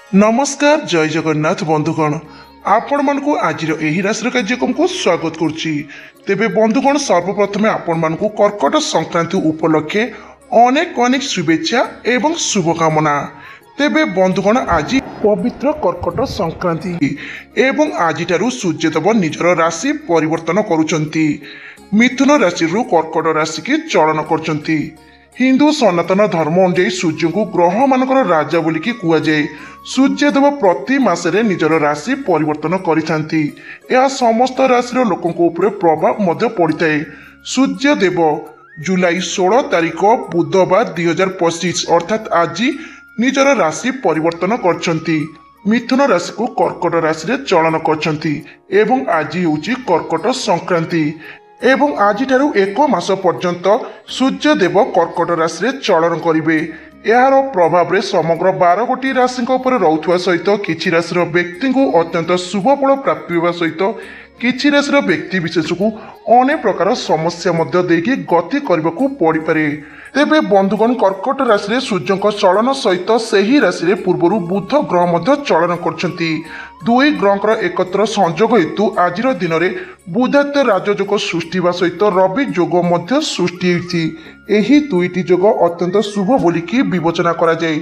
नमस्कार जय जगन्नाथ बंधुगण आपण मानकु आज राशि कार्यक्रम को स्वागत करुच्ची। तेबे बंधुगण सर्वप्रथमे आपण मानकु कर्कट संक्रांति उपलक्षे अनेक अनेक शुभेच्छा एवं शुभकामना। तेबे बंधुगण आज पवित्र कर्कट संक्रांति एवं आज सूर्यदेव निजर राशि परिवर्तन करुचंती। मिथुन राशि कर्कट राशि की चलन करचंती। हिंदू सनातन धर्म अनुଯାयी सूर्य को ग्रह मानकर राजा बोलिकी कुआଯାଏ। सूर्यदेव प्रति मासरे निजर राशि परिवर्तन करिथांती। यह समस्त राशि लोकों उपरे प्रभाव मध्य पड़िଥାଏ। सूर्यदेव जुलाई 16 तारिख बुधवार 2025 अर्थात आज निजर राशि परिवर्तन करछंती। मिथुन राशि को कर्कट राशि रे चलन करछंती एवं आज होउची कर्कट संक्रांति एवं आज एक मास पर्यंत सूर्यदेव कर्कट राशि रे चलन करिवे। यार प्रभाव रे समग्र 12 गोटी राशि रहुवा सहित किछि राशि व्यक्ति को अत्यंत शुभ फल प्राप्ति होगा सहित किछि राशि व्यक्ति विशेष को अनेक प्रकार समस्या मध्य देकी गति करने को पड़ पारे। तेबे बंधुगण कर्कट राशि रे सूर्य चलन सहित सही राशि रे पूर्व बुध ग्रह मध्य चलन करछंती। दुई ग्रहर एकत्र संयोग हेतु आज दिन में बुधात्य राजयोग सृष्टि सहित रवि जोग मध्य सृष्टि होती। एही दुईटी जोग अत्यंत शुभ बोलिकी विवेचना करा जाए।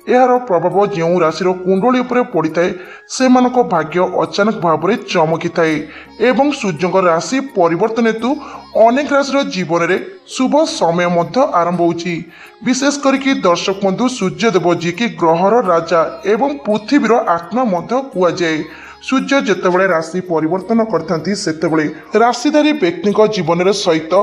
यार प्रभाव जो राशि कुंडली उपर पड़िଥାଏ सेमानक भाग्य अचानक भाव में चमकी थाए एवं सूर्य राशि परिवर्तन हेतु अनेक राशि जीवन में शुभ समय मध्य आरंभ होची। विशेष करके दर्शक बंधु सूर्यदेव जी की ग्रहर राजा एवं पृथ्वीर आत्मा मध्य कुआଯାଏ। सूर्य जेतेबेले राशि परिवर्तन करथांती सेतेबेले राशिधारी व्यक्ति जीवन सहित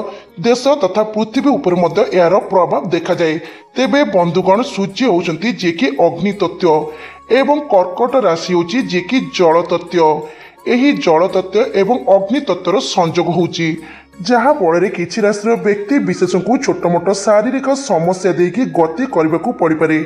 देश तथा पृथ्वी उपर मध्य यार प्रभाव देखा जाए। तेबे बंधुगण सूर्य होउचंती जे कि अग्नि तत्व एवं कर्कट राशि होची जे कि जल तत्व। एही जल तत्व एवं अग्नि तत्वर संयोग होची जहा फल किछि राशि व्यक्ति विशेष को छोट मोट शारीरिक समस्या देकी गति करने को पड़ पारे।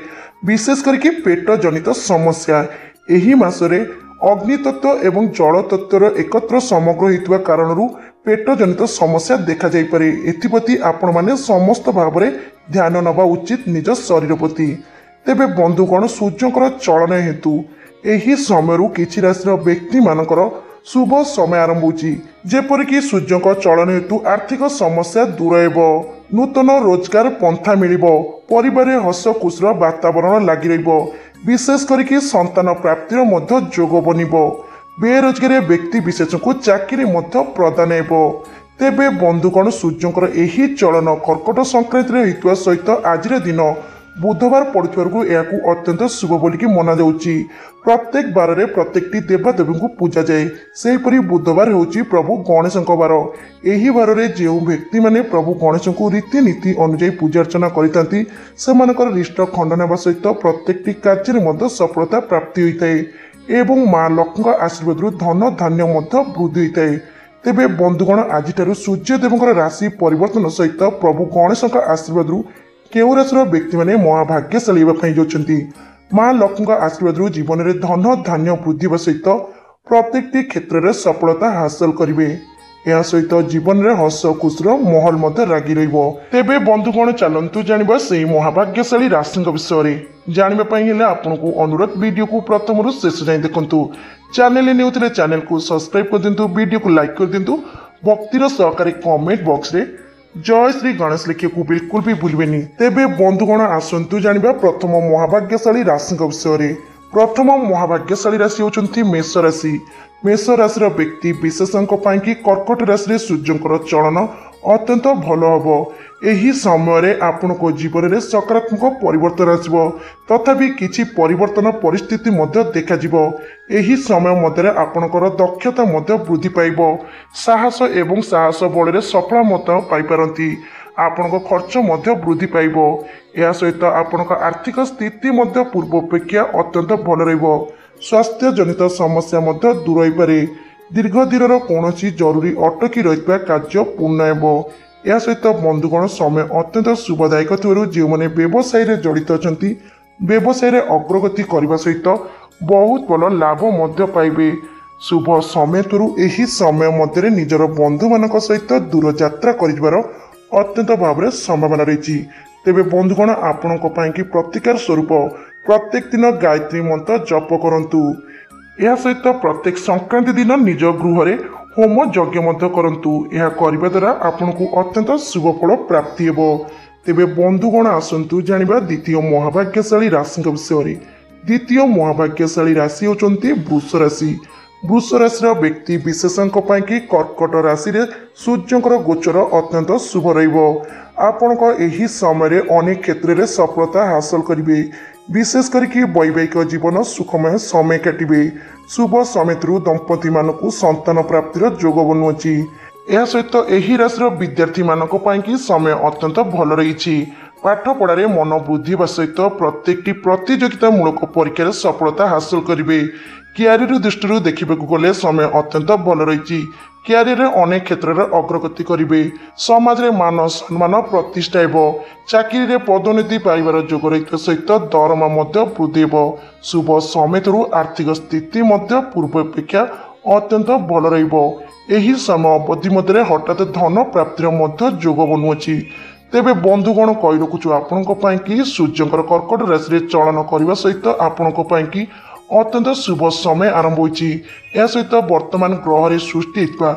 विशेष करके पेट जनित समस्या एही मासरे अग्नि तत्व एवं जल तत्वर एकत्र समग्र होइतबा कारणरू पेट जनित समस्या देखा जाय पारे। एथिप्रति आपण माने समस्त भाव में ध्यान नबा उचित निज शरीर प्रति। तेबे बंधुगण सूर्यकर चलन हेतु एही समयरू किछि राशि व्यक्ति मानकर शुभ समय आरंभ होची। जेपरिक सूर्य चलन हेतु आर्थिक समस्या दूर हेबो, नूतन रोजगार पंथा मिलिबो, परिवार हस खुशर वातावरण लगी रहिबो। विशेष करके संतान प्राप्तिर मध्य जोग बनिबो। बेरोजगार व्यक्ति विशेष को चाकरी मध्य प्रदान हेबो। तेबे बंधुगण सूर्यकर एही चलन कर्कट संक्रांति होइतबा सहित आज दिन बुधवार पड़ुथिबारु याकू अत्यंत शुभ बोलिकी मना जाउची। प्रत्येक बार रे प्रत्येकटी देवदेवी को पूजा जाए। सेहीपरि बुधवार होउची प्रभु गणेशଙ୍କ बार। एही बार रे जे व्यक्ति माने प्रभु गणेश को रीतिनीति अनुଯାयी पूजा अर्चना करितांती सेमानकर रिष्ट खंडन हेबा सहित प्रत्येकटी कार्य मध्य सफलता प्राप्ति होइताए एवं मां लक्ष्मीଙ୍କ आशीर्वाद धन धान्य मध्य वृद्धि होइताए। तेबे बंधुगण आज सूर्यदेवଙ୍କର राशि परिवर्तन सहित प्रभु गणेशଙ୍କ आशीर्वाद केउ राशि व्यक्ति माने महाभाग्यशाली होती। मां लक्ष्मी आशीर्वाद जीवन में धन धान्य वृद्धि सहित प्रत्येक क्षेत्र में सफलता हासिल करेंगे। यह सहित जीवन में हस खुशर महल मध्य लगी रहिबो। तेबे बंधुगण चलंतु जानिबा सेही महाभाग्यशाली राशि विषय जानापी आपको अनुरोध वीडियो को प्रथम शेष जाए देखु। चैनल न्यू थे चैनल को सब्सक्राइब कर दिंतु, वीडियो को लाइक कर दिंतु, भक्तिर सहकारी कमेंट बॉक्स रे जय श्री गणेश लिखे को बिल्कुल भी भूलबेनी। तेबे बंधुगण आसंतु जानिबा प्रथम महाभाग्यशाली राशि विषय। प्रथम महाभाग्यशाली राशि होचंती मेष राशि। मेष राशि व्यक्ति विशेषज्ञ कि कर्कट राशि सूर्यकर चलन अत्यंत भल हम। एही समय आपनको जीवन में सकारात्मक परिवर्तन आसब तथापि किछि परिवर्तन परिस्थिति मध्य देखा जिवो। एही समय मध्य आपणकर दक्षता मध्य वृद्धि पाइब। साहस एवं साहस बल सफल मत पाइपारती। आपणक खर्च मध्य वृद्धि पाइब। या सहित आपणक आर्थिक स्थिति मध्य पूर्वापेक्षा अत्यंत भल रहिबो। स्वास्थ्य जनित समस्या मध्य दूर हो पारे। दीर्घ दिन कौन जरूरी अटकी रही कार्य पूर्ण हेबो। या सहित बंधुगण समय अत्यंत शुभदायक थोरू जो मैंने व्यवसाय रे जड़ित अछंती व्यवसाय रे अग्रगति करने सहित बहुत भल लाभ मध्य पाइबे। शुभ समय थोरू एही समय मध्य निजर बंधु मानक सहित दूर यात्रा कर अत्यंत भाव में संभावना रही। तेबे बंधुगण आपणों प्रतिकार स्वरूप प्रत्येक दिन गायत्री मंत्र जप करंतु। यह सहित प्रत्येक संक्रांति दिन निज गृह रे होम यज्ञ मध्य करंतु। यह करिबा द्वारा आपनको अत्यंत शुभ फल प्राप्ति हेबो। तेबे बंधुगण आसंतु जानिबा द्वितीय महाभाग्यशाली राशि विषय रे। द्वितीय महाभाग्यशाली राशि होचंती वृष राशि। वृष राशि व्यक्ति विशेषज्ञ कि कर्कट राशि रे सूर्यंकर गोचर अत्यंत शुभ रहिबो। आपनक एही समय अनेक क्षेत्र में सफलता हासिल करिवे। विशेष करके वैवाहिक जीवन सुखमय समय काटिबे। शुभ समेतरु दंपति मानकु संतान प्राप्तिर जोग बनुअछि। यह सहित एही राशि विद्यार्थी मानक कि समय अत्यंत भल रही। पाठ पढ़ारे मन वृद्धि सहित प्रत्येक प्रतियोगिता मूलक परीक्षा सफलता हासिल करेंगे। क्यारियर दृष्टि देखा गले समय अत्यंत भल रही। क्यारियर अनेक क्षेत्र में अग्रगति करेंगे। समाज में मान सम्मान प्रतिष्ठा हो। चाकरी पदोन्नति पाइबार जोग रही सहित दरमा वृद्धि हो। शुभ समेतरु आर्थिक स्थिति पूर्व अपेक्षा अत्यंत भल रहिबो। एही समय अवधि मध्य हठात धन प्राप्तिर जोग बनुअछि। तेबे बंधुगण कहि रखुछु आपनक पई कि सूर्यंकर कर्कट राशि रे चलन करबा सहित आपनक पई कि अत्यंत शुभ समय आरंभ होइछि। या सहित वर्तमान ग्रह रे सृष्टि हेतुवा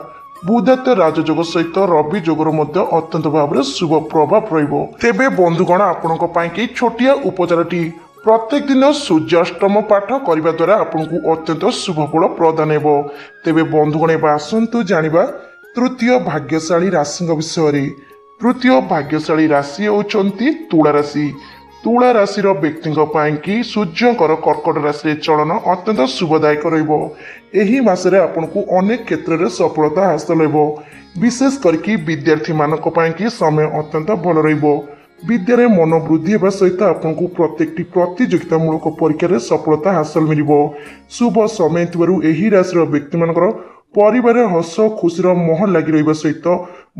बुधात्य राजयोग सहित रवि जोगर मध्य अत्यंत भाव शुभ प्रभाव रहिबो। तेबे बंधुगण आपनक पई कि छोटिया उपचारटी प्रत्येक दिन सूर्याष्टम पाठ करने द्वारा आपको अत्यंत शुभ फल प्रदान हेबो। तेबे बंधुगण एबा आसंतु जानिबा तृतीय भाग्यशाली राशि विषय रे। तृतीय भाग्यशाली राशि होचंती तुला राशि। तुला राशि व्यक्ति कि सूर्यंकर कर्कट राशि रे चलन अत्यंत शुभदायक रहिबो। एही मासरे आपनको अनेक क्षेत्र में सफलता हासिल हेबो। विशेष करके विद्यार्थी मानक कि समय अत्यंत भल रहिबो। विद्यारे मन वृद्धि होगा सहित आपको प्रत्येक प्रतियोगिता मूलक परीक्षा सफलता हासिल मिल। शुभ समय यही राशि व्यक्ति मानकर परिवार हस खुशीर महल लगी रहा सहित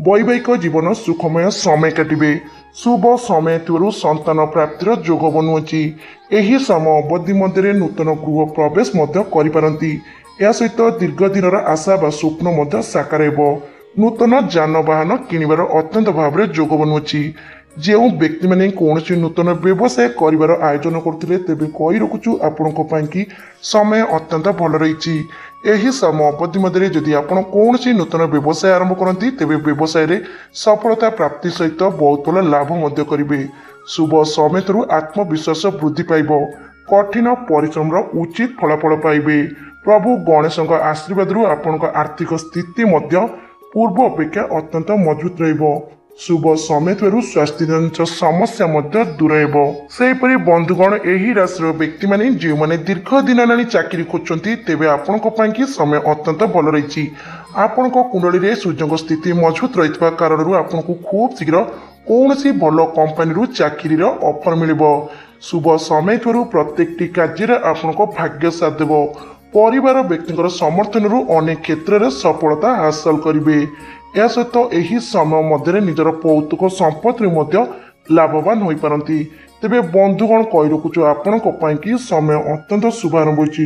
वैवाहिक जीवन सुखमय समय काटिबे। शुभ समय संतान प्राप्तिर जोग बनुअछि। एही समय अवधि मध्य नूतन गृह प्रवेश करिपारंती। या सहित दीर्घ दिन आशा बा स्वप्न साकार हेबो। नूतन जानवाहन किणिबार अत्यंत भाव जोग बनुअछि। जो व्यक्ति मैंने कौन नूतन व्यवसाय कर आयोजन करते तेज कही रखुचु आपंक कि समय अत्यंत भल रही। यही समय अवधि मध्य जदि आप कौन नूतन व्यवसाय आरंभ करती तेज व्यवसाय रे सफलता प्राप्ति सहित बहुत भल लाभ करेंगे। शुभ समय आत्मविश्वास वृद्धि पाइब। कठिन परिश्रम उचित फलाफल पाइबे। प्रभु गणेश आशीर्वाद आपण आर्थिक स्थिति पूर्व अपेक्षा अत्यंत मजबूत रहिबो। शुभ समय स्वास्थ्य जनित समस्या दूर होपरी बंधुगण यही राशि व्यक्ति माने जो माने दीर्घ दिन हेलानी चाकरी खोजती तेबे आपनक कि समय अत्यंत भल रही। आपनक कुंडली सूर्य स्थिति मजबूत रही कारण आपको खूब शीघ्र कौन सी भल कंपनी चाकरी ऑफर मिल। शुभ समय प्रत्येक कार्य आपनक भाग्य साथ देव। परिवार व्यक्ति समर्थन अनेक क्षेत्र में सफलता हासिल करेंगे। या सहित यही समय मध्य निजर पौतुक संपत्ति लाभवान हो पारती। तेबे बंधुगण कही रखुचु आपनक कि समय अत्यंत शुभारंभ होइछि।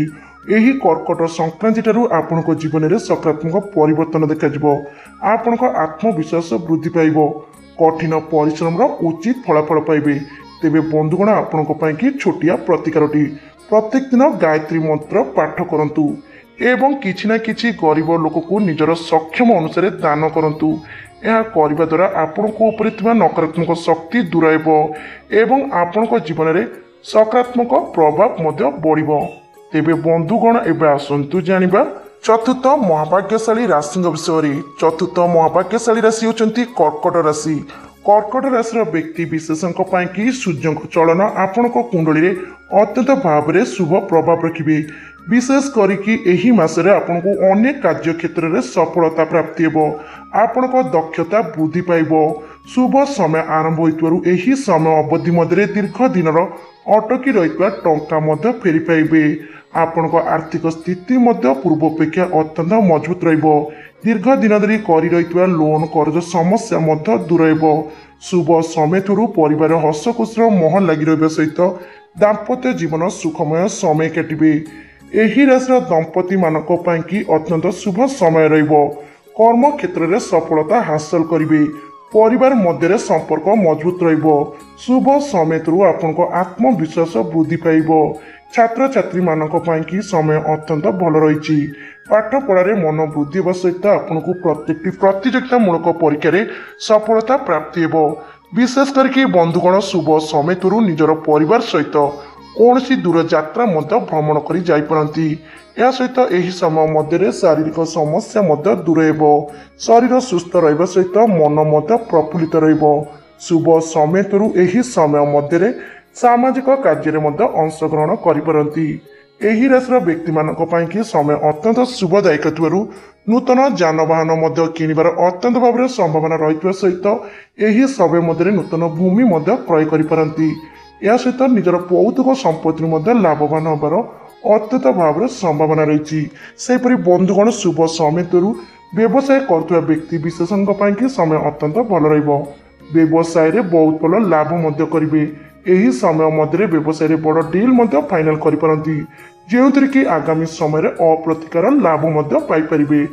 एही कर्कट संक्रांति ठारू आपनक जीवन में सकारात्मक परिवर्तन देखा। आपनक आत्मविश्वास वृद्धि पाइब। कठिन परिश्रम उचित फलाफल पाइबे। तेबे बंधुगण आपनक कि छोटिया प्रतिकारटी प्रत्येक दिन गायत्री मंत्र पाठ करंतु एवं किछि ना किछि गरीब लोक को निजर सक्षम अनुसार दान करंतु। यह करने द्वारा आपनको ऊपर थिबा नकारात्मक शक्ति दूर हेबो एवं आपनक जीवन में सकारात्मक प्रभाव मध्य बढ़िबो। तेबे बंधुगण एबे आसंतु जानिबा चतुर्थ महाभाग्यशाली राशि विषय रे। चतुर्थ महाभाग्यशाली राशि होचंती कर्कट राशि। कर्कट राशि व्यक्ति विशेषज्ञ कि सूर्य चलन आपनक कुंडली रे अत्यंत भाव में शुभ प्रभाव रखिबे। विशेष करिकी एही मासरे आपनको अनेक कार्य क्षेत्र में सफलता प्राप्ति हेबो। आपनक दक्षता वृद्धि पाइब। शुभ समय आरंभ होइतवारु एही समय अवधि मध्य दीर्घ दिन अटकी रहितवा टंका मध्य फेरी पाइबे। आपनक आर्थिक स्थिति मध्य पूर्व अपेक्षा अत्यंत मजबूत रहिबो। दीर्घ दिन धरी करि रहितवा लोन कर्ज समस्या मध्य दूर हेबो। शुभ समय परिवार हस खुशीर महल लगी रहिबा सहित दाम्पत्य जीवन सुखमय समय काटिबे। एही राशि दंपति मानक कि अत्यंत शुभ समय रहिबो। कर्म क्षेत्र में सफलता हासिल करेंगे। परिवार मध्य संपर्क मजबूत रहिबो। शुभ समय आपनको आत्मविश्वास वृद्धि पाइब। छात्र छात्री मानक ପାଇଁ कि समय अत्यंत भल रही। पाठ पढ़ारे मन वृद्धि होगा सहित आपको प्रत्येक प्रतियोगितामूलक परीक्षा सफलता प्राप्ति हेब। विशेष करके बंधुगण शुभ समय निजर परिवार सहित कौन दूर यात्रा भ्रमण कर जापारती। या सहित यही समय मध्य शारीरिक समस्या दूर हेब। शरीर सुस्थ रहिबा सहित मन प्रफुल्लित रहिब। शुभ समय यही समय मध्य सामाजिक कार्य अंशग्रहण करिपारंती। एही राशि व्यक्ति मानक ପାଇଁ कि समय अत्यंत शुभदायक थिबारु नूतन जानवाहन किणिबार अत्यंत भाव संभावना रही सहित यही समय मध्य नूतन भूमि क्रय करिपारंती। या सहित निजर पौतुक संपत्ति लाभवान होबार अत्यंत भाव संभावना रही। सेपरि बंधुगण शुभ समय व्यवसाय करुवा व्यक्ति विशेषज्ञ ପାଇଁ कि समय अत्यंत भल रहिबो। व्यवसाय रे बहुत भल लाभ करिवे। एही समय मध्य व्यवसाय बड़ डील फाइनाल करिपारंती, जेउथिरे कि आगामी समय अप्रतिकार लाभ पाइपारिबे।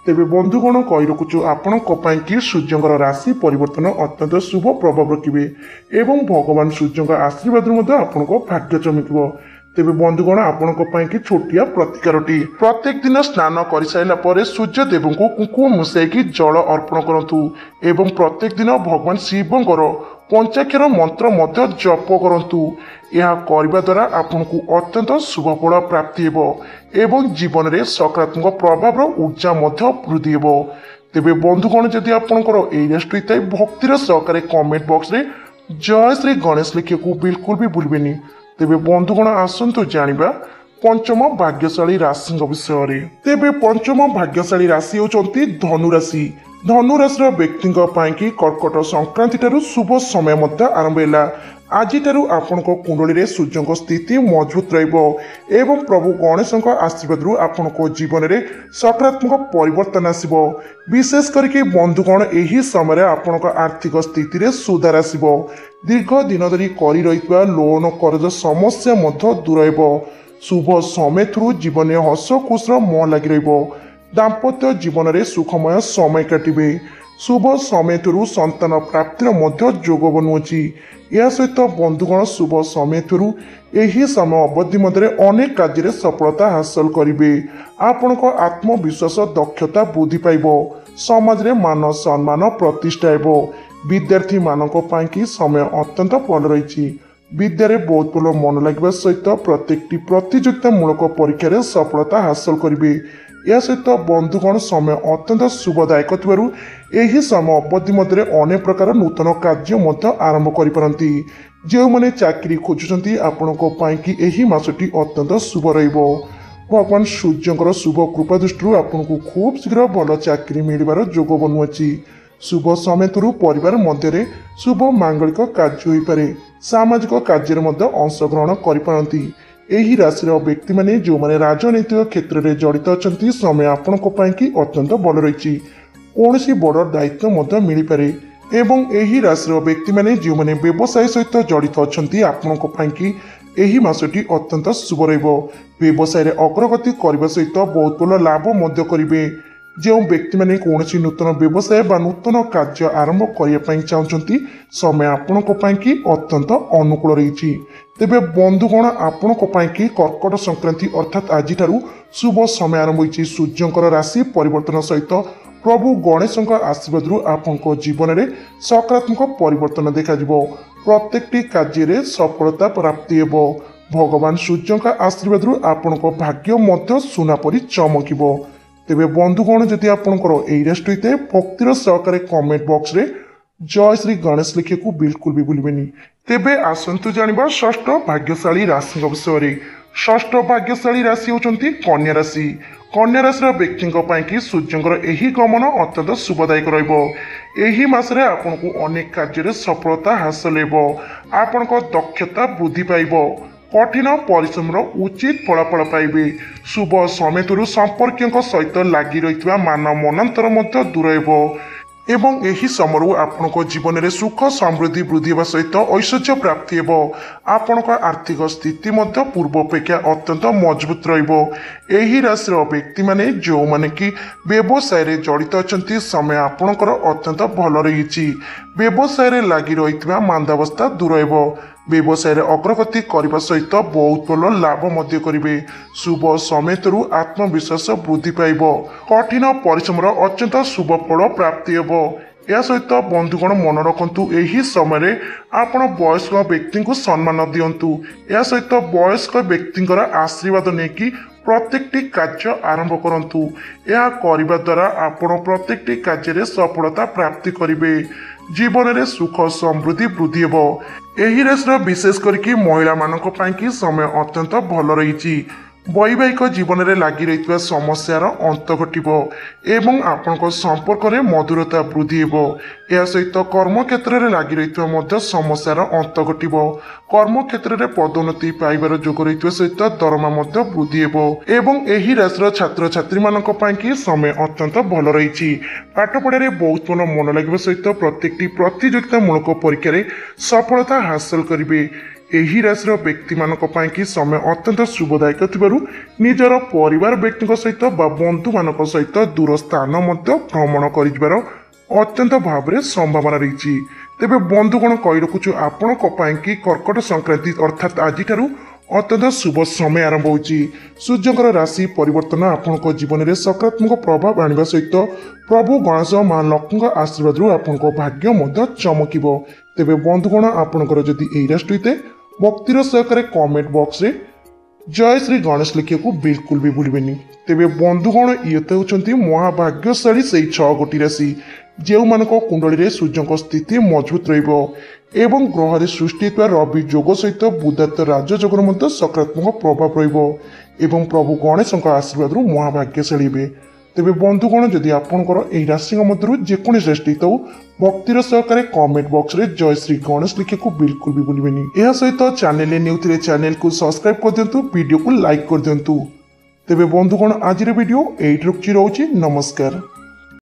तेबे बंधुगण कहि रखुछु आपणक ପାଇଁ कि सूर्यंकर राशि परिवर्तन अत्यंत शुभ प्रभाव रखिबे एवं भगवान सूर्यंक आशीर्वाद आपणको भाग्य चमकिबो। तेबे बंधुगण आपणक ପାଇଁ कि छोटिया प्रतिकारटी प्रत्येक दिन स्नान कर साइला परे सूर्य देव को कुंकुम मिसाई जल अर्पण करंतु एवं प्रत्येक दिन भगवान शिवंकर पंचाक्षर मंत्र जप करंतु। यह करने द्वारा आपको अत्यंत शुभ फल प्राप्ति हेब एवं जीवन में सकारात्मक प्रभाव ऊर्जा वृद्धि हेब। तेबे बंधुगण जदि आपंकर राशि होता है भक्तिर सहकारे कमेंट बॉक्स रे जय श्री गणेश लिखिया बिल्कुल भी भूलबेनी। तेबे बंधुगण आसतु जानिबा पंचम भाग्यशाली राशि विषय। तेबे पंचम भाग्यशाली राशि होचंती धनु राशि। धनु राशि व्यक्ति कि कर्कट संक्रांति ठारू शुभ समय आरंभ है। आज आपण कुंडली सूर्य स्थिति मजबूत एवं प्रभु गणेश आशीर्वाद आपण जीवन में सकारात्मक परिवर्तन आसब। विशेष करके बंधुगण यही समय आपण आर्थिक स्थिति में सुधार आसब। दीर्घ दिन धरी करी रहितबा लोन कर्ज समस्या दूर हेब। शुभ समय जीवन में हस खुशर मन लगी रहिबो। दाम्पत्य जीवन में सुखमय समय काटिबे। शुभ समय संतान प्राप्तिर जोग बनुअछि। या सहित बंधुगण शुभ समय यही समय अवधि मध्य अनेक कार्य सफलता हासिल करेंगे। आपण आत्मविश्वास दक्षता वृद्धि पाइब। समाज रे मान सम्मान प्रतिष्ठा हेब। विद्यार्थी मानक ପାଇଁ कि समय अत्यंत भल रही। विद्यारे बहुत भल मन लगे सहित प्रत्येक प्रतियोगितामूलक परीक्षा सफलता हासिल करेंगे। या सहित बंधुगण समय अत्यंत शुभदायक थिबारु एही समय अवधि मध्य अनेक प्रकार नूतन कार्य आरंभ करिपारंती। जो माने चाकरी खोजुचंती आपणक ପାଇଁ कि एही मासटी अत्यंत शुभ रहिबो। भगवान सूर्यंकर शुभ कृपा दृष्टि आपको खूब शीघ्र भल चाकरी मिलबार जोग बनुअछि। शुभ समय परिवार मध्य शुभ मांगलिक कार्य हो पारे। सामाजिक कार्य अंशग्रहण करिपारंती। एही राशि व्यक्ति माने जो माने राजनैतिक क्षेत्र में जड़ित अच्छा समय आपणक ପାଇଁ कि अत्यंत भल रही। कौन सी बड़ दायित्व मिल पारे एवं एही राशि व्यक्ति माने जो माने व्यवसाय सहित जड़ित अच्छा आपणक ପାଇଁ कि एही मासटी अत्यंत शुभ रहिबो। व्यवसाय अग्रगति करने सहित बहुत भल लाभ करेंगे। जो व्यक्ति माने कौन नूतन व्यवसाय बा नूतन कार्य आरंभ करने चाहते समय आपणक ପାଇଁ कि अत्यंत अनुकूल रही। तेबे बंधुगण आपणक ପାଇଁ कि कर्कट संक्रांति अर्थात आज शुभ समय आरंभ होइछि। सूर्यंकर राशि परिवर्तन सहित प्रभु गणेश आशीर्वाद आपंक जीवन में सकारात्मक परिवर्तन देखा। प्रत्येक कार्य सफलता प्राप्ति हेब। भगवान सूर्य आशीर्वाद आपंक भाग्य सुना परी चमकिब। तेबे बंधुगण जदि आपंकर राशि होता है भक्तिर सहकारे कमेंट बॉक्स रे जय श्री गणेश लिखिया बिल्कुल भी भूलबेनी। तेबे आसंतु जानिबा षष्ठ भाग्यशाली राशि विषय। षष्ठ भाग्यशाली राशि होचंती कन्या राशि। कन्या राशि व्यक्ति ପାଇଁ कि सूर्यंकर एही गमन अत्यंत शुभदायक रहिबो। एही मासरे आपनको अनेक कार्य सफलता हासिल हेबो। आपनक दक्षता वृद्धि पाइबो। कठिन परिश्रम उचित फलाफल पाइबे। शुभ समय संपर्क सहित लगी रही मान मनांतर दूर हेब। एवं यही समय आपण जीवन में सुख समृद्धि वृद्धि होगा सहित ऐश्वर्य प्राप्ति हेब। आपण आर्थिक स्थिति पूर्व अपेक्षा अत्यंत मजबूत रही राशि व्यक्ति माने जो माने कि व्यवसाय रे जड़ित अच्छा समय आपणकर अत्यंत भल रही। व्यवसाय लगी रही मांदावस्था दूर हेब। व्यवसाय अग्रगति करने सहित बहुत भल लाभ करेंगे। शुभ समेतरू आत्मविश्वास वृद्धि पाइब। कठिन परिश्रम अत्यंत शुभ फल प्राप्ति हेब। या सहित बंधुगण मन रखु यही समय आपण वयस्क व्यक्ति को सम्मान दिंतु। या सहित वयस्क व्यक्ति आशीर्वाद नहीं प्रत्येक कार्य आरंभ करंतु। यह करने द्वारा आपण प्रत्येक कार्य सफलता प्राप्ति करेंगे। जीवन में सुख समृद्धि वृद्धि हेब। यही राशि विशेष करके महिला मानक कि समय अत्यंत भल रही। वैवाहिक जीवन में लगी रही समस्यार अंत घटब एवं आपण संपर्क में मधुरता वृद्धि हेब। यह सहित कर्म क्षेत्र में लगी रही समस्यार अंत घटब। कर्म क्षेत्र में पदोन्नति पाइबार जोग रही सहित दरमा वृद्धि हेब। एवं यही राशि छात्र छात्री मानक कि समय अत्यंत भल रही। पाठ पढ़ाई बहुत भल मन लगे सहित प्रत्येक प्रतियोगितामूलक परीक्षा सफलता हासिल करेंगे। यही राशि व्यक्ति मानक कि समय अत्यंत शुभदायक थिबारु निजर परिवार व्यक्ति सहित बंधु मानक सहित दूर स्थान भ्रमण कर अत्यंत भाव में संभावना रही। तेबे बंधुगण कही रखुचु आपण कि कर्कट संक्रांति अर्थात आज अत्यंत शुभ समय आरंभ हो। सूर्यकर राशि परिवर्तन आपण जीवन में सकारात्मक प्रभाव आने सहित प्रभु गणेश माँ लक्ष्मी आशीर्वाद आपण भाग्य चमक। तेबे बंधुगण आपणकर जदि यही राशि होते भक्तिर सहकार कमेंट बॉक्स रे जय श्री गणेश लिखा को बिल्कुल भी भूलें। तेबे बंधुगण ये तो होती महाभाग्यशाली से 6 गोटी राशि जो मानक कुंडली सूर्य स्थिति मजबूत एवं ग्रह सृष्टि रवि जोग सहित बुधात्य राजयोगर सकारात्मक प्रभाव एवं प्रभु गणेश आशीर्वाद महाभाग्यशाली हे। तेबे बंधुगण जदि आपंकर यही राशि मध्य जेको श्रेष्ठ हो भक्तिर सहकार कमेंट बॉक्स रे जय श्री गणेश लिखा को बिल्कुल भी भूलें। यह सहित चैनल न्यूज चैनल को सब्सक्राइब कर दिंतु, वीडियो को लाइक कर दिंतु। तेबे बंधुगण आज वीडियो एट रुचि रोचे। नमस्कार।